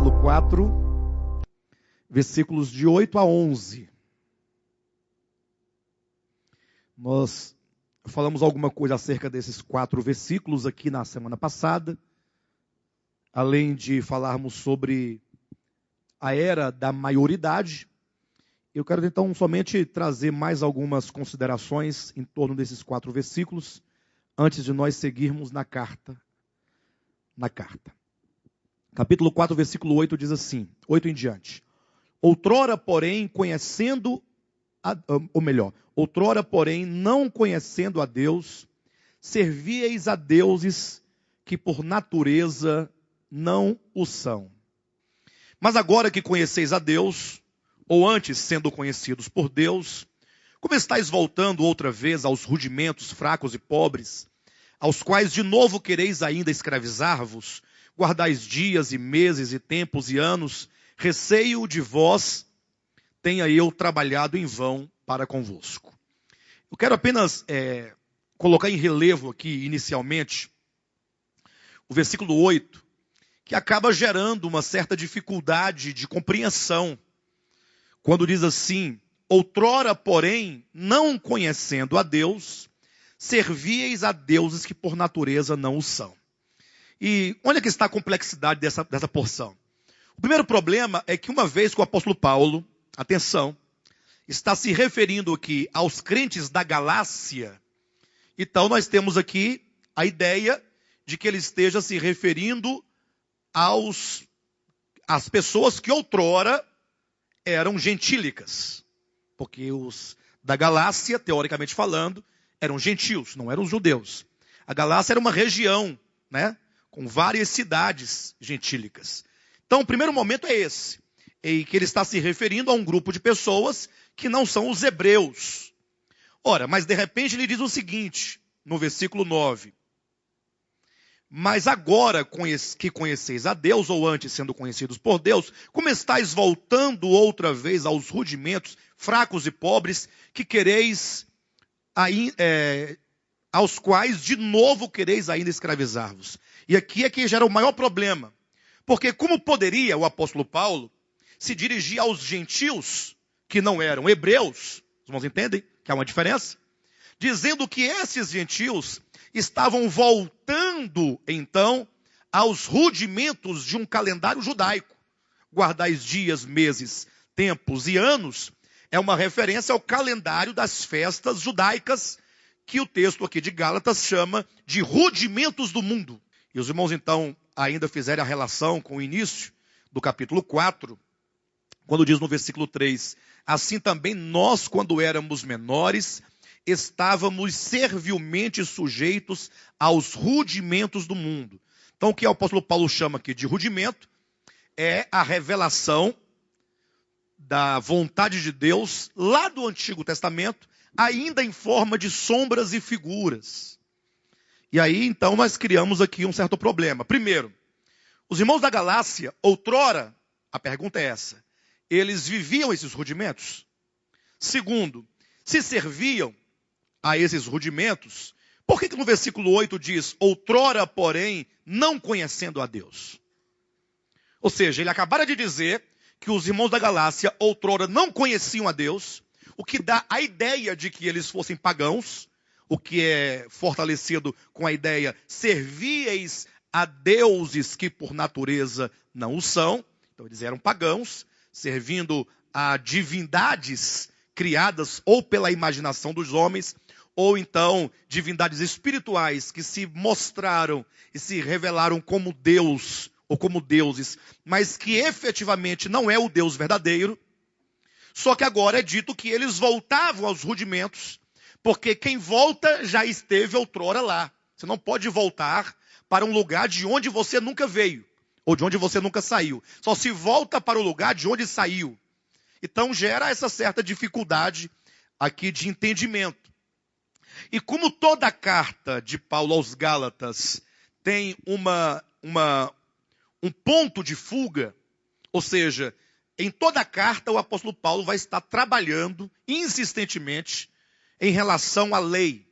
capítulo 4, versículos de 8 a 11. Nós falamos alguma coisa acerca desses 4 versículos aqui na semana passada, além de falarmos sobre a era da maioridade. Eu quero então somente trazer mais algumas considerações em torno desses 4 versículos, antes de nós seguirmos na carta. Capítulo 4, versículo 8 diz assim, 8 em diante. Outrora, porém, não conhecendo a Deus, servíeis a deuses que por natureza não o são. Mas agora que conheceis a Deus, ou antes sendo conhecidos por Deus, como estáis voltando outra vez aos rudimentos fracos e pobres, aos quais de novo quereis ainda escravizar-vos, guardais dias e meses e tempos e anos, receio de vós, tenha eu trabalhado em vão para convosco. Eu quero apenas colocar em relevo aqui, inicialmente, o versículo 8, que acaba gerando uma certa dificuldade de compreensão, quando diz assim, outrora, porém, não conhecendo a Deus, servíeis a deuses que por natureza não o são. E onde é que está a complexidade dessa porção? O primeiro problema é que uma vez que o apóstolo Paulo, atenção, está se referindo aqui aos crentes da Galácia, então nós temos aqui a ideia de que ele esteja se referindo às pessoas que outrora eram gentílicas, porque os da Galácia, teoricamente falando, eram gentios, não eram os judeus. A Galácia era uma região, com várias cidades gentílicas. Então, o primeiro momento é esse, em que ele está se referindo a um grupo de pessoas que não são os hebreus. Ora, mas de repente ele diz o seguinte, no versículo 9. Mas agora que conheceis a Deus, ou antes sendo conhecidos por Deus, como estáis voltando outra vez aos rudimentos fracos e pobres, que quereis, aos quais de novo quereis ainda escravizar-vos. E aqui é que gera o maior problema. Porque como poderia o apóstolo Paulo se dirigir aos gentios, que não eram hebreus, os irmãos entendem que há uma diferença? Dizendo que esses gentios estavam voltando, então, aos rudimentos de um calendário judaico. Guardais dias, meses, tempos e anos, é uma referência ao calendário das festas judaicas, que o texto aqui de Gálatas chama de rudimentos do mundo. E os irmãos, então, ainda fizeram a relação com o início do capítulo 4, quando diz no versículo 3, assim também nós, quando éramos menores, estávamos servilmente sujeitos aos rudimentos do mundo. Então, o que o apóstolo Paulo chama aqui de rudimento é a revelação da vontade de Deus lá do Antigo Testamento, ainda em forma de sombras e figuras. E aí, então, nós criamos aqui um certo problema. Primeiro, os irmãos da Galácia, outrora, a pergunta é essa, eles viviam esses rudimentos? Segundo, se serviam a esses rudimentos, por que no versículo 8 diz, outrora, porém, não conhecendo a Deus? Ou seja, ele acabara de dizer que os irmãos da Galácia, outrora, não conheciam a Deus, o que dá a ideia de que eles fossem pagãos, o que é fortalecido com a ideia, servíeis a deuses que por natureza não o são. Então eles eram pagãos, servindo a divindades criadas ou pela imaginação dos homens, ou então divindades espirituais que se mostraram e se revelaram como Deus ou como deuses, mas que efetivamente não é o Deus verdadeiro. Só que agora é dito que eles voltavam aos rudimentos, porque quem volta já esteve outrora lá. Você não pode voltar para um lugar de onde você nunca veio, ou de onde você nunca saiu. Só se volta para o lugar de onde saiu. Então gera essa certa dificuldade aqui de entendimento. E como toda a carta de Paulo aos Gálatas tem um ponto de fuga, ou seja, em toda a carta o apóstolo Paulo vai estar trabalhando insistentemente em relação à lei.